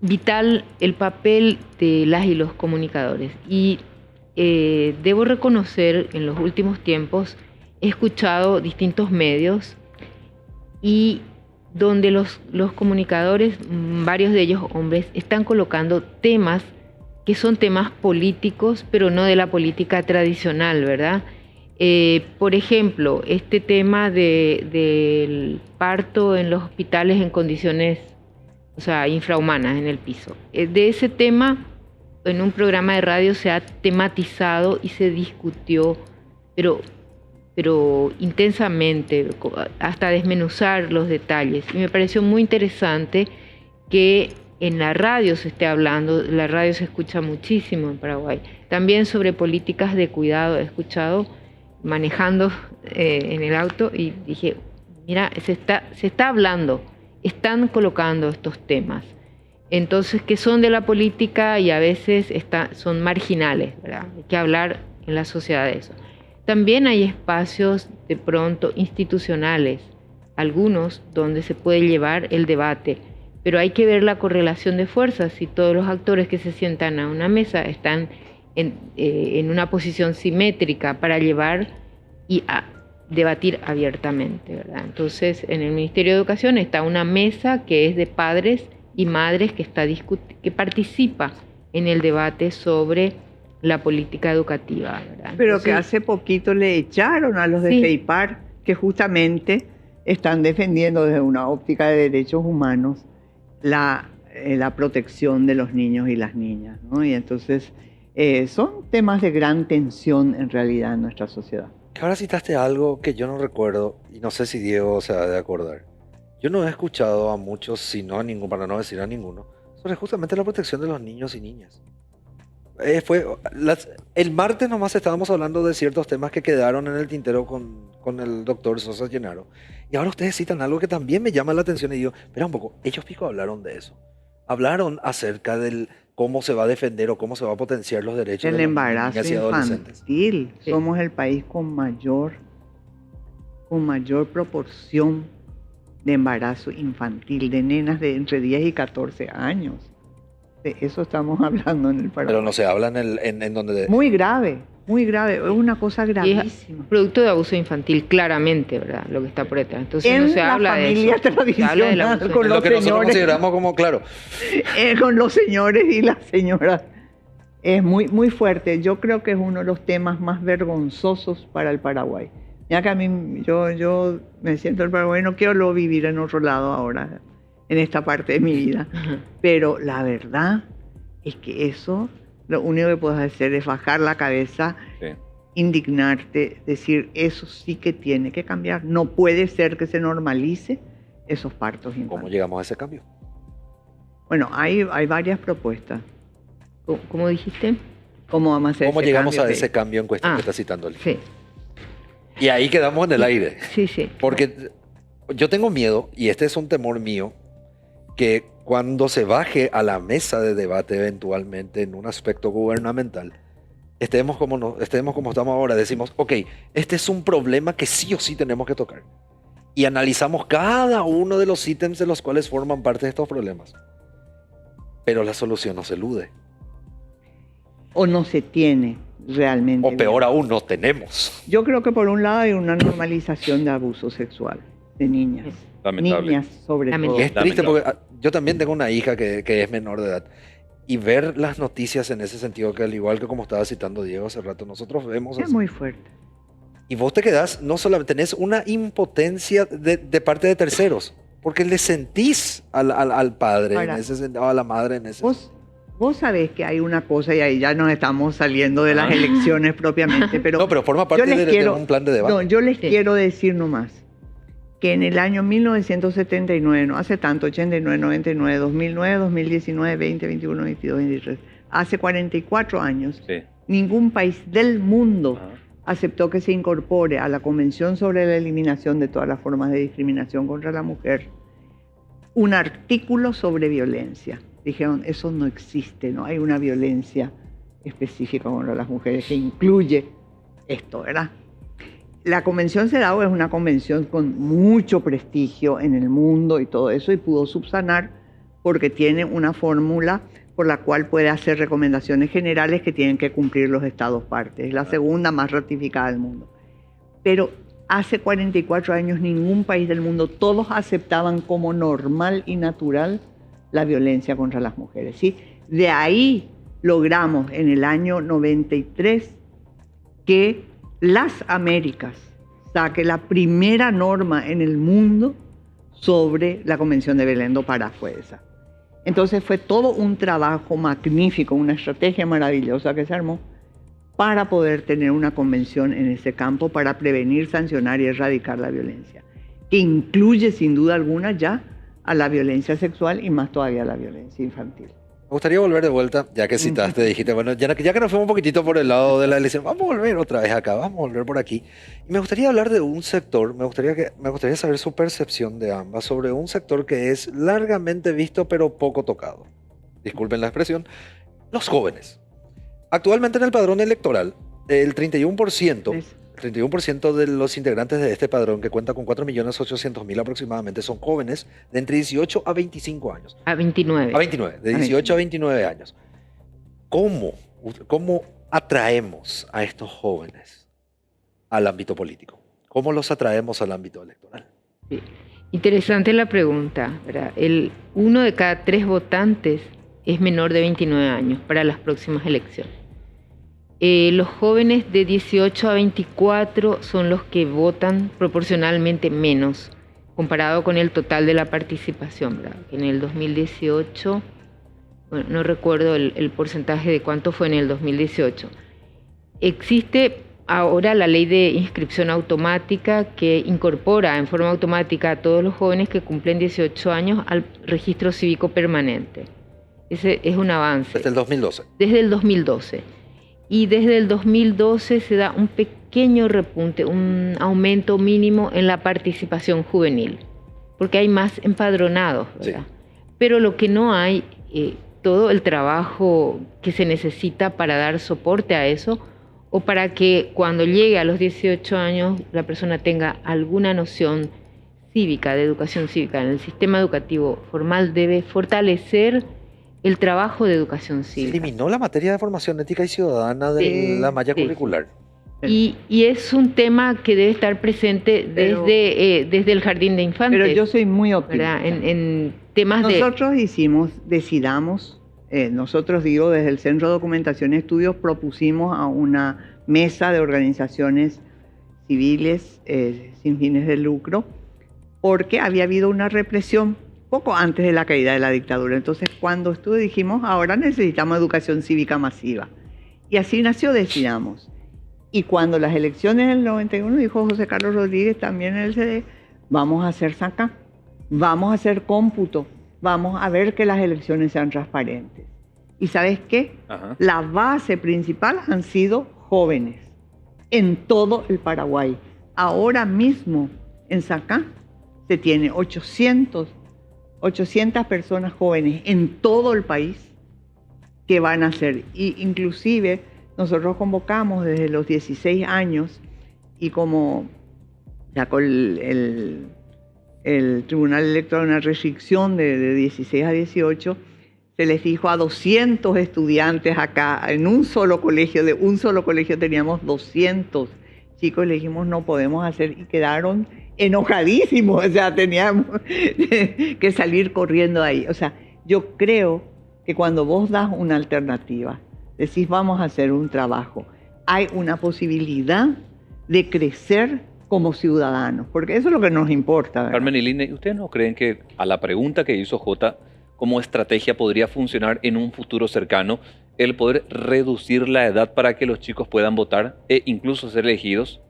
vital el papel de las y los comunicadores. Y debo reconocer, en los últimos tiempos, he escuchado distintos medios y donde los comunicadores, varios de ellos hombres, están colocando temas que son temas políticos, pero no de la política tradicional, ¿verdad? Por ejemplo, este tema del parto en los hospitales en condiciones, o sea, infrahumanas en el piso. De ese tema, en un programa de radio se ha tematizado y se discutió, pero intensamente, hasta desmenuzar los detalles. Y me pareció muy interesante que en la radio se esté hablando, la radio se escucha muchísimo en Paraguay. También sobre políticas de cuidado he escuchado manejando en el auto y dije, Mira, se está hablando, están colocando estos temas. Entonces, que son de la política y a veces son marginales, ¿verdad? Hay que hablar en la sociedad de eso. También hay espacios de pronto institucionales, algunos donde se puede llevar el debate, pero hay que ver la correlación de fuerzas. Si todos los actores que se sientan a una mesa están en una posición simétrica para llevar y debatir abiertamente, ¿verdad? Entonces, en el Ministerio de Educación está una mesa que es de padres y madres que participa en el debate sobre la política educativa, ¿verdad? Pero Entonces, que hace poquito le echaron a los de Sí. FEIPAR, que justamente están defendiendo desde una óptica de derechos humanos la protección de los niños y las niñas, ¿no? Y entonces son temas de gran tensión en realidad en nuestra sociedad. Que ahora citaste algo que yo no recuerdo y no sé si Diego se ha de acordar. Yo no he escuchado a muchos, si no a ninguno, para no decir a ninguno, sobre justamente la protección de los niños y niñas. El martes nomás estábamos hablando de ciertos temas que quedaron en el tintero con el doctor Sosa Llenaro. Y ahora ustedes citan algo que también me llama la atención y digo, espera un poco, ellos pico hablaron de eso. Hablaron acerca del cómo se va a defender o cómo se va a potenciar los derechos El de los embarazo niñas y adolescentes. infantil. Sí. Somos el país con mayor proporción de embarazo infantil, de nenas de entre 10 y 14 años. De eso estamos hablando en el Paraguay. Pero no se habla en donde... Muy grave, es una cosa y es gravísima. producto de abuso infantil, claramente, ¿verdad? Lo que está por detrás. Entonces En no se la habla de familia eso. Se habla del tradicional, abuso con Es los lo que nosotros señores. consideramos como, claro, Con los señores y las señoras. Es muy, muy fuerte. Yo creo que es uno de los temas más vergonzosos para el Paraguay. Ya que a mí, yo me siento el Paraguay, no quiero luego vivir en otro lado ahora, en esta parte de mi vida. Ajá. Pero la verdad es que eso, lo único que puedes hacer es bajar la cabeza, Sí. indignarte, decir, eso sí que tiene que cambiar. No puede ser que se normalice esos partos ¿cómo infantiles. llegamos a ese cambio? Bueno, hay varias propuestas. ¿Cómo dijiste? ¿Cómo vamos a hacer ¿Cómo ese llegamos cambio? a ese cambio en cuestión Ah. que está citando él? Sí, Y ahí quedamos en el aire. sí, sí. Porque yo tengo miedo, y este es un temor mío, que cuando se baje a la mesa de debate eventualmente en un aspecto gubernamental, estemos como estamos ahora, decimos, ok, este es un problema que sí o sí tenemos que tocar. Y analizamos cada uno de los ítems de los cuales forman parte de estos problemas. Pero la solución no se elude. O no se tiene realmente. O peor aún, no tenemos. Yo creo que por un lado hay una normalización de abuso sexual de niñas. Lamentable. Niñas sobre todo. Lamentable. Es triste Lamentable. porque yo también tengo una hija que es menor de edad. Y ver las noticias en ese sentido, que al igual que como estaba citando Diego hace rato, nosotros vemos Es así. muy fuerte. Y vos te quedás, no solamente tenés una impotencia de parte de terceros, porque le sentís al padre, Ahora, en ese sentido, a la madre en ese Vos sabés que hay una cosa, y ahí ya nos estamos saliendo de las Ah. elecciones propiamente, pero No, pero forma parte les de un plan de debate. no, yo les Sí. quiero decir nomás que en el año 1979, no hace tanto, 89, 99, 2009, 2019, 20, 21, 22, 23, hace 44 años, Sí. ningún país del mundo Ajá. aceptó que se incorpore a la Convención sobre la Eliminación de todas las formas de discriminación contra la mujer un artículo sobre violencia. Dijeron, eso no existe, no hay una violencia específica contra las mujeres que incluye esto, ¿verdad? La Convención CEDAW es una convención con mucho prestigio en el mundo y todo eso, y pudo subsanar porque tiene una fórmula por la cual puede hacer recomendaciones generales que tienen que cumplir los estados partes. Es la segunda más ratificada del mundo. Pero hace 44 años ningún país del mundo, todos aceptaban como normal y natural la violencia contra las mujeres, ¿sí? De ahí logramos en el año 93 que las Américas saque la primera norma en el mundo sobre la Convención de Belén do Pará, fue esa. Entonces fue todo un trabajo magnífico, una estrategia maravillosa que se armó para poder tener una convención en ese campo para prevenir, sancionar y erradicar la violencia, que incluye sin duda alguna ya a la violencia sexual y más todavía a la violencia infantil. Me gustaría volver de vuelta, ya que citaste, dijiste, bueno, ya que nos fuimos un poquitito por el lado de la elección, vamos a volver otra vez acá, vamos a volver por aquí. Y me gustaría hablar de un sector, me gustaría saber su percepción de ambas sobre un sector que es largamente visto pero poco tocado. Disculpen la expresión, los jóvenes. Actualmente en el padrón electoral, el 31%, Es- el 31% de los integrantes de este padrón, que cuenta con 4.800.000 aproximadamente, son jóvenes de entre 18 a 25 años. A 29. A 29, de 18 a 29 años. ¿Cómo atraemos a estos jóvenes al ámbito político? ¿Cómo los atraemos al ámbito electoral? Sí. Interesante la pregunta, ¿verdad? Uno de cada 3 votantes es menor de 29 años para las próximas elecciones. Los jóvenes de 18 a 24 son los que votan proporcionalmente menos comparado con el total de la participación, ¿verdad? En el 2018, bueno, no recuerdo el porcentaje de cuánto fue en el 2018. Existe ahora la ley de inscripción automática que incorpora en forma automática a todos los jóvenes que cumplen 18 años al registro cívico permanente. Ese es un avance. Desde el 2012. Desde el 2012. Y desde el 2012 se da un pequeño repunte, un aumento mínimo en la participación juvenil, porque hay más empadronados, ¿verdad? Sí. Pero lo que no hay, todo el trabajo que se necesita para dar soporte a eso, o para que cuando llegue a los 18 años la persona tenga alguna noción cívica, de educación cívica. En el sistema educativo formal debe fortalecer el trabajo de educación Se cívica. eliminó la materia de formación ética y ciudadana de Sí, la malla sí. curricular. Y es un tema que debe estar presente Pero- desde el jardín de infantes. Pero yo soy muy optimista. ¿verdad? En temas Nosotros decidamos, nosotros digo, desde el Centro de Documentación y Estudios propusimos a una mesa de organizaciones civiles sin fines de lucro, porque había habido una represión poco antes de la caída de la dictadura. Entonces, cuando dijimos, ahora necesitamos educación cívica masiva. Y así nació Decidamos. Y cuando las elecciones del 91, dijo José Carlos Rodríguez, también en el CD, vamos a hacer SACA, vamos a hacer cómputo, vamos a ver que las elecciones sean transparentes. ¿Y sabes qué? Ajá. La base principal han sido jóvenes en todo el Paraguay. Ahora mismo en SACA se tiene 800 personas jóvenes en todo el país que van a ser. Y inclusive nosotros convocamos desde los 16 años y como ya con el Tribunal Electoral una restricción de 16 a 18, se les dijo a 200 estudiantes acá, en un solo colegio, de un solo colegio teníamos 200 chicos, le dijimos no podemos hacer, y quedaron enojadísimos, o sea, teníamos que salir corriendo ahí. O sea, yo creo que cuando vos das una alternativa, decís vamos a hacer un trabajo, hay una posibilidad de crecer como ciudadanos, porque eso es lo que nos importa, ¿verdad? Carmen y Line, ¿ustedes no creen que a la pregunta que hizo Jota como estrategia podría funcionar en un futuro cercano el poder reducir la edad para que los chicos puedan votar e incluso ser elegidos?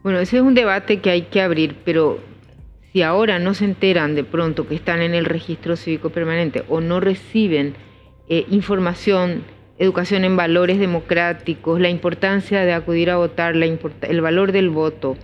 Bueno, ese es un debate que hay que abrir, pero si ahora no se enteran de pronto que están en el registro cívico permanente o no reciben información, educación en valores democráticos, la importancia de acudir a votar, el valor del voto,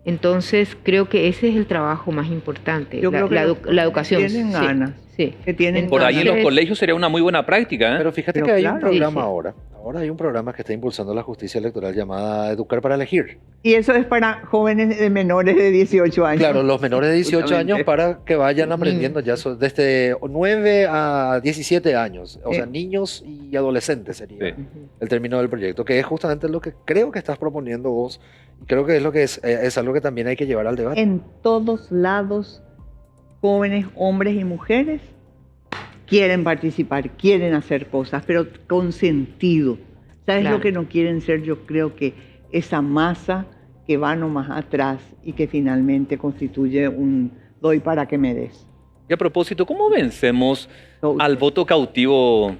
entonces creo que ese es el trabajo más importante, Yo creo que la educación. tienen Sí, ganas, sí. que tienen Por ahí en los Entonces- colegios sería una muy buena práctica, ¿eh? Pero fíjate Pero que hay un claro, programa sí. ahora. Ahora hay un programa que está impulsando la justicia electoral llamada Educar para Elegir. Y eso es para jóvenes de menores de 18 años. Claro, los menores de 18 años Justamente. para que vayan aprendiendo ya desde 9 a 17 años. O sea, niños y adolescentes sería Sí. el término del proyecto, que es justamente lo que creo que estás proponiendo vos. Y creo que es lo que es algo que también hay que llevar al debate. En todos lados, jóvenes, hombres y mujeres quieren participar, quieren hacer cosas, pero con sentido. ¿Sabes Claro. lo que no quieren ser? Yo creo que esa masa que va nomás atrás y que finalmente constituye un doy para que me des. Y a propósito, ¿cómo vencemos al voto cautivo,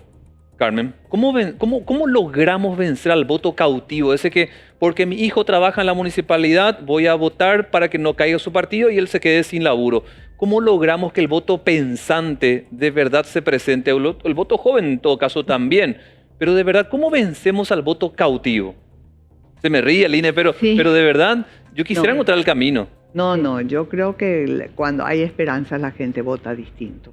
Carmen? ¿Cómo logramos vencer al voto cautivo? Ese que, porque mi hijo trabaja en la municipalidad, voy a votar para que no caiga su partido y él se quede sin laburo. ¿cómo logramos que el voto pensante de verdad se presente? El voto joven en todo caso también. Pero de verdad, ¿cómo vencemos al voto cautivo? Se me ríe, Aline, pero de verdad, yo quisiera encontrar el camino. No, yo creo que cuando hay esperanza la gente vota distinto.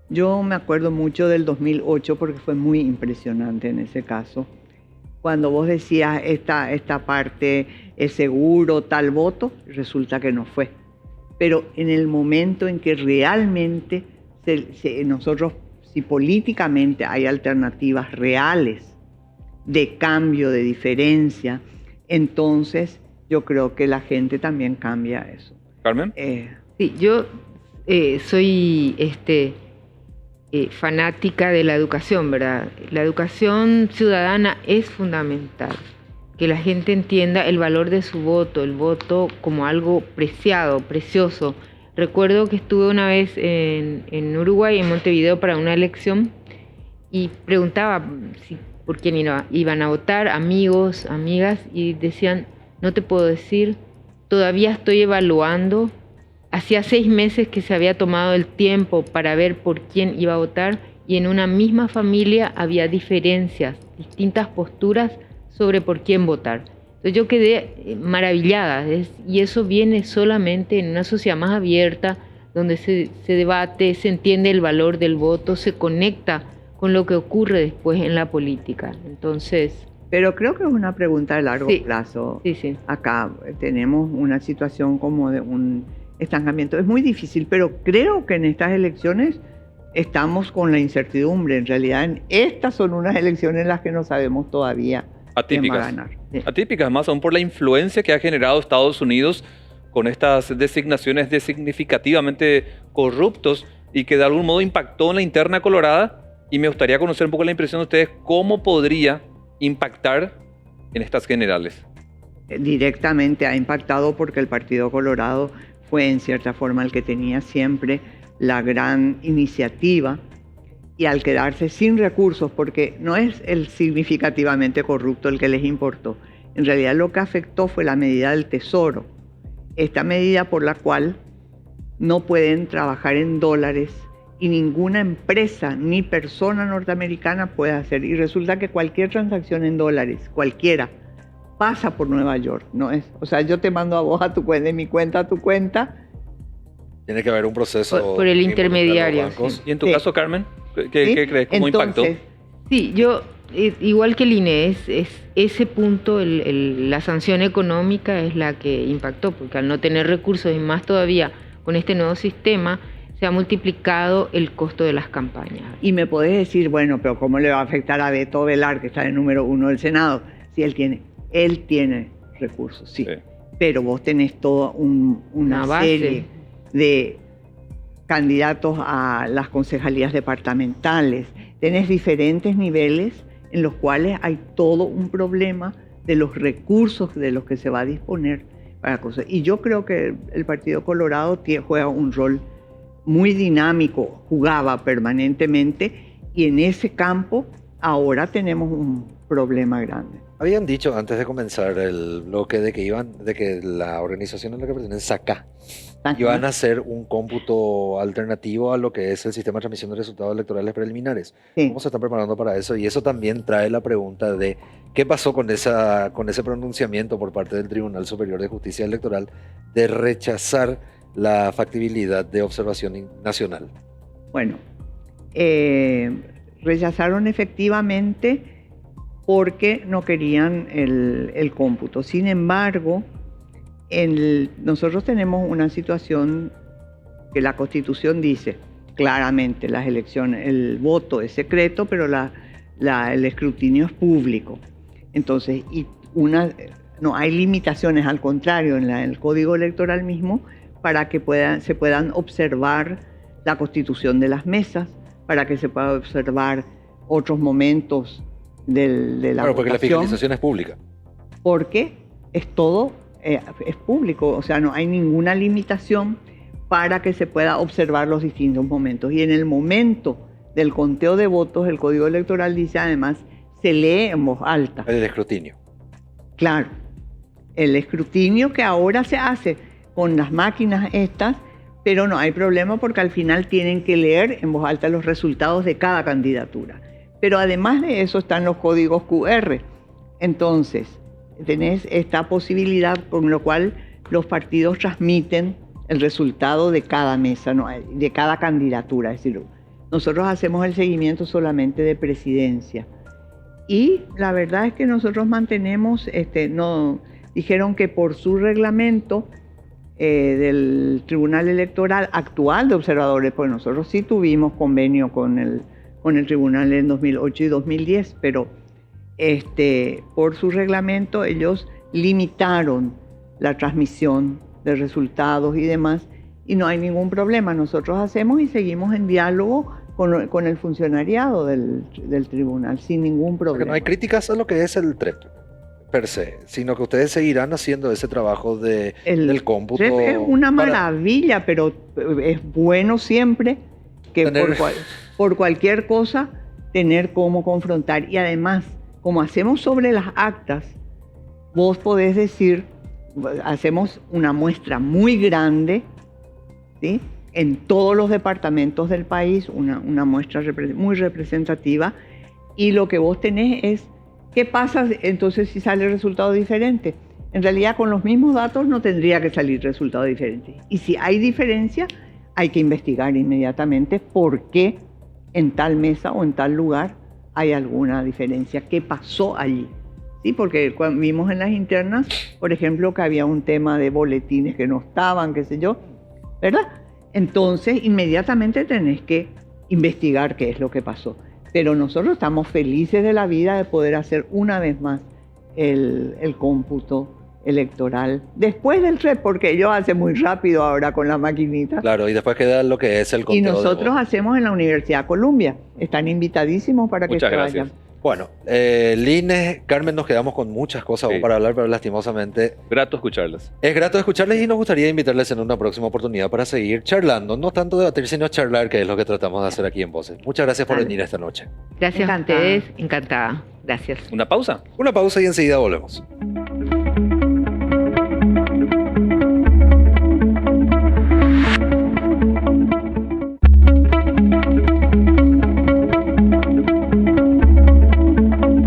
Yo me acuerdo mucho del 2008 porque fue muy impresionante en ese caso. Cuando vos decías esta parte es seguro, tal voto, resulta que no fue. Pero en el momento en que realmente nosotros, si políticamente hay alternativas reales de cambio, de diferencia, entonces yo creo que la gente también cambia eso. ¿Carmen? Sí, yo soy fanática de la educación, ¿verdad? La educación ciudadana es fundamental. Que la gente entienda el valor de su voto, el voto como algo preciado, precioso. Recuerdo que estuve una vez en Uruguay, en Montevideo, para una elección y preguntaba por quién iban a votar, amigos, amigas, y decían, no te puedo decir, todavía estoy evaluando. Hacía 6 meses que se había tomado el tiempo para ver por quién iba a votar y en una misma familia había diferencias, distintas posturas sobre por quién votar. Entonces yo quedé maravillada y eso viene solamente en una sociedad más abierta, donde se debate, se entiende el valor del voto, se conecta con lo que ocurre después en la política. Entonces... Pero creo que es una pregunta de largo plazo. Sí. Acá tenemos una situación como de un estancamiento. Es muy difícil, pero creo que en estas elecciones estamos con la incertidumbre. En realidad, estas son unas elecciones en las que no sabemos todavía quién va a ganar. Atípicas, más aún por la influencia que ha generado Estados Unidos con estas designaciones de significativamente corruptos y que de algún modo impactó en la interna colorada. Y me gustaría conocer un poco la impresión de ustedes, cómo podría impactar en estas generales. Directamente ha impactado porque el Partido Colorado fue en cierta forma el que tenía siempre la gran iniciativa y al quedarse sin recursos, porque no es el significativamente corrupto el que les importó, en realidad lo que afectó fue la medida del Tesoro, esta medida por la cual no pueden trabajar en dólares y ninguna empresa ni persona norteamericana puede hacer. Y resulta que cualquier transacción en dólares, cualquiera, pasa por Nueva York, ¿no es? O sea, yo te mando a vos a tu cuenta, de mi cuenta a tu cuenta. Tiene que haber un proceso... Por el intermediario. Sí. ¿Y en tu caso, Carmen? ¿Qué crees? ¿Cómo impactó? Sí, yo, igual que el INE, es ese punto, la sanción económica es la que impactó, porque al no tener recursos y más todavía con este nuevo sistema, se ha multiplicado el costo de las campañas. Y me podés decir, bueno, pero ¿cómo le va a afectar a Beto Velar, que está en el número 1 del Senado? Si él tiene recursos, sí. Pero vos tenés toda una serie de candidatos a las concejalías departamentales. Tenés diferentes niveles en los cuales hay todo un problema de los recursos de los que se va a disponer para cosas. Y yo creo que el Partido Colorado juega un rol muy dinámico, jugaba permanentemente y en ese campo ahora tenemos un problema grande. Habían dicho antes de comenzar el bloque de que la organización a la que pertenece, SACA, iban a hacer un cómputo alternativo a lo que es el sistema de transmisión de resultados electorales preliminares. Sí. ¿Cómo se están preparando para eso? Y eso también trae la pregunta de qué pasó con ese pronunciamiento por parte del Tribunal Superior de Justicia Electoral de rechazar la factibilidad de observación nacional. Bueno, rechazaron efectivamente porque no querían el cómputo. Sin embargo, nosotros tenemos una situación que la Constitución dice claramente, las elecciones, el voto es secreto, pero el escrutinio es público. Entonces, no hay limitaciones, al contrario, en el Código Electoral mismo, para que se puedan observar la constitución de las mesas, para que se pueda observar otros momentos de la votación. Porque la fiscalización es pública. Porque es público, o sea, no hay ninguna limitación para que se pueda observar los distintos momentos. Y en el momento del conteo de votos, el Código Electoral dice además, se lee en voz alta. El escrutinio. Claro, el escrutinio que ahora se hace con las máquinas estas, pero no hay problema porque al final tienen que leer en voz alta los resultados de cada candidatura. Pero además de eso están los códigos QR. Entonces, tenés esta posibilidad con lo cual los partidos transmiten el resultado de cada mesa, ¿no? De cada candidatura. Es decir, nosotros hacemos el seguimiento solamente de presidencia. Y la verdad es que nosotros mantenemos, dijeron que por su reglamento del Tribunal Electoral actual de observadores, pues nosotros sí tuvimos convenio con el Tribunal en 2008 y 2010, pero por su reglamento ellos limitaron la transmisión de resultados y demás, y no hay ningún problema. Nosotros hacemos y seguimos en diálogo con el funcionariado del tribunal, sin ningún problema. Porque no hay críticas a lo que es el TREP per se, sino que ustedes seguirán haciendo ese trabajo del cómputo. El TREP es una maravilla, pero es bueno siempre que por cualquier cosa tener cómo confrontar. Y además, como hacemos sobre las actas, vos podés decir, hacemos una muestra muy grande, ¿sí?, en todos los departamentos del país, una muestra muy representativa, y lo que vos tenés es, ¿qué pasa entonces si sale el resultado diferente? En realidad con los mismos datos no tendría que salir resultado diferente. Y si hay diferencia, hay que investigar inmediatamente por qué en tal mesa o en tal lugar hay alguna diferencia, qué pasó allí. Sí, porque cuando vimos en las internas, por ejemplo, que había un tema de boletines que no estaban, qué sé yo, ¿verdad? Entonces, inmediatamente tenés que investigar qué es lo que pasó. Pero nosotros estamos felices de la vida de poder hacer una vez más el cómputo electoral después del TREP, porque ellos hacen muy rápido ahora con la maquinita. Claro, y después queda lo que es el conteo. Y nosotros hacemos en la Universidad Columbia. Están invitadísimos para que se vayan. Bueno, Line, Carmen, nos quedamos con muchas cosas para hablar, pero lastimosamente... Grato escucharlas. Es grato escucharles y nos gustaría invitarles en una próxima oportunidad para seguir charlando. No tanto debatir, sino charlar, que es lo que tratamos de hacer aquí en Voces. Muchas gracias por venir esta noche. Gracias Encantada. a ustedes, encantada. Gracias. ¿Una pausa? Una pausa y enseguida volvemos.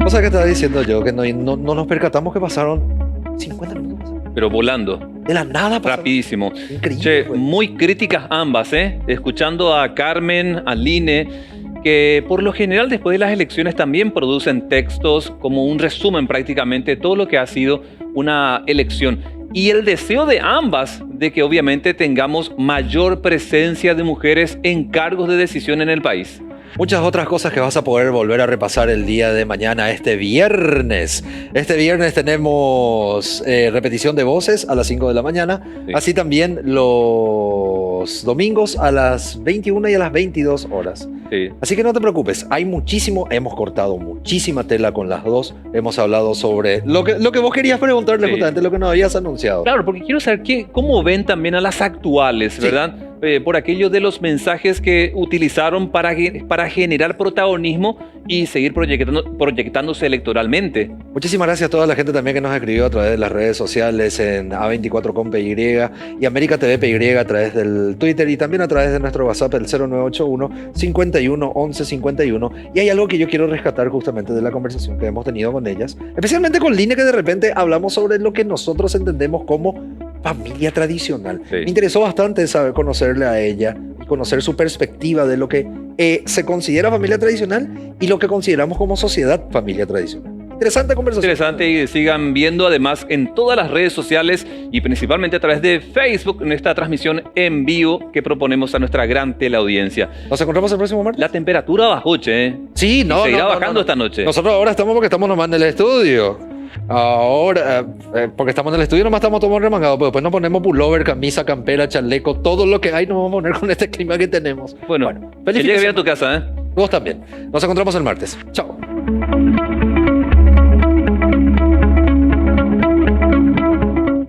Cosa que estaba diciendo yo, que no nos percatamos que pasaron 50 minutos. Pero volando. De la nada pasaron. Rapidísimo. Increíble. Che, Pues. muy críticas ambas, ¿eh? Escuchando a Carmen, a Line, que por lo general después de las elecciones también producen textos como un resumen prácticamente de todo lo que ha sido una elección. Y el deseo de ambas de que obviamente tengamos mayor presencia de mujeres en cargos de decisión en el país. Muchas otras cosas que vas a poder volver a repasar el día de mañana, este viernes. Este viernes tenemos repetición de Voces a las 5 de la mañana. Sí. Así también los domingos a las 21 y a las 22 horas. Sí. Así que no te preocupes, hay muchísimo, hemos cortado muchísima tela con las dos. Hemos hablado sobre lo que vos querías preguntarle, Sí. justamente lo que nos habías anunciado. Claro, porque quiero saber cómo ven también a las actuales, ¿verdad? Por aquello de los mensajes que utilizaron para generar protagonismo y seguir proyectándose electoralmente. Muchísimas gracias a toda la gente también que nos escribió a través de las redes sociales en A24compy y América TV PY a través del Twitter y también a través de nuestro WhatsApp, el 0981 51 11 51. Y hay algo que yo quiero rescatar justamente de la conversación que hemos tenido con ellas, especialmente con Line, que de repente hablamos sobre lo que nosotros entendemos como familia tradicional. Sí. Me interesó bastante conocerle a ella y conocer su perspectiva de lo que se considera familia tradicional y lo que consideramos como sociedad familia tradicional. Interesante conversación. Interesante, y sigan viendo además en todas las redes sociales y principalmente a través de Facebook en esta transmisión en vivo que proponemos a nuestra gran teleaudiencia. Nos encontramos el próximo martes. La temperatura bajó, che. Sí, no, Y seguirá no, no, bajando no. esta noche. Nosotros ahora estamos porque estamos nomás en el estudio. Ahora, porque estamos en el estudio nomás estamos todos remangados, pero después nos ponemos pullover, camisa, campera, chaleco, todo lo que hay nos vamos a poner con este clima que tenemos. Bueno, feliz que llegue fin de bien a tu semana. casa, ¿eh? Vos también. Nos encontramos el martes. Chao.